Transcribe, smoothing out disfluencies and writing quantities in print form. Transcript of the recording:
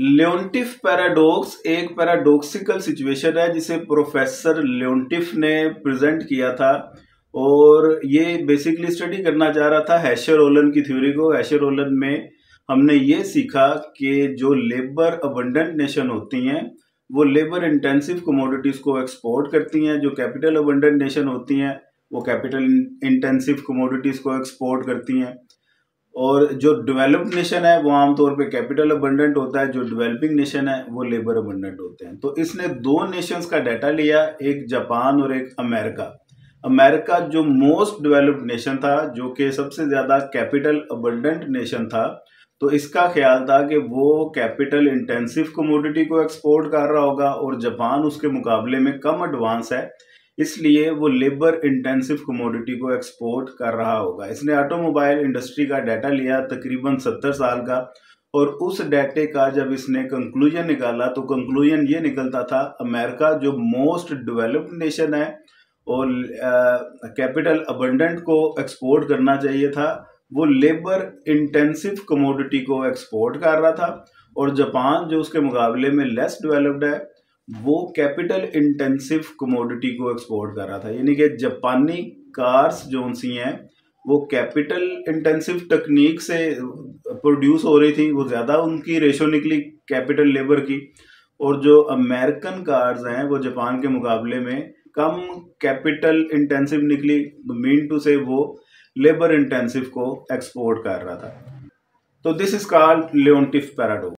Leontief paradox एक paradoxical situation है जिसे प्रोफेसर लियोन्टिफ ने प्रेजेंट किया था और ये बेसिकली स्टडी करना चाह रहा था हैशर-ओलन की थ्योरी को। हैशर-ओलन में हमने ये सीखा कि जो लेबर अबंडेंट नेशन होती हैं वो लेबर इंटेंसिव कमोडिटीज को एक्सपोर्ट करती हैं, जो कैपिटल अबंडेंट नेशन होती हैं वो कैपिटल इंटेंसिव कमोडिटीज को एक्सपोर्ट करती हैं। और जो डेवलप्ड नेशन है वो आमतौर पे कैपिटल अबंडेंट होता है, जो डेवलपिंग नेशन है वो लेबर अबंडेंट होते हैं। तो इसने दो नेशंस का डाटा लिया, एक जापान और एक अमेरिका। अमेरिका जो मोस्ट डेवलप्ड नेशन था, जो कि सबसे ज़्यादा कैपिटल अबंडेंट नेशन था, तो इसका ख्याल था कि वो कैपिटल इंटेंसिव कमोडिटी को एक्सपोर्ट कर रहा होगा और जापान उसके मुकाबले में कम एडवांस है, इसलिए वो लेबर इंटेंसिव कमोडिटी को एक्सपोर्ट कर रहा होगा। इसने ऑटोमोबाइल इंडस्ट्री का डाटा लिया तकरीबन 70 साल का, और उस डाटे का जब इसने कंक्लूजन निकाला तो कंक्लूजन ये निकलता था अमेरिका जो मोस्ट डेवलप्ड नेशन है और कैपिटल अबंडेंट को एक्सपोर्ट करना चाहिए था, वो लेबर इंटेंसिव कमोडिटी को एक्सपोर्ट कर रहा था, और जापान जो उसके मुकाबले में लेस डेवलप्ड है वो कैपिटल इंटेंसिव कमोडिटी को एक्सपोर्ट कर रहा था। यानी कि जापानी कार्स जो सी हैं वो कैपिटल इंटेंसिव टेक्निक से प्रोड्यूस हो रही थी, वो ज़्यादा उनकी रेशो निकली कैपिटल लेबर की, और जो अमेरिकन कार्स हैं वो जापान के मुकाबले में कम कैपिटल इंटेंसिव निकली। मीन टू से वो लेबर इंटेंसिव को एक्सपोर्ट कर रहा था। तो this is called Leontief paradox.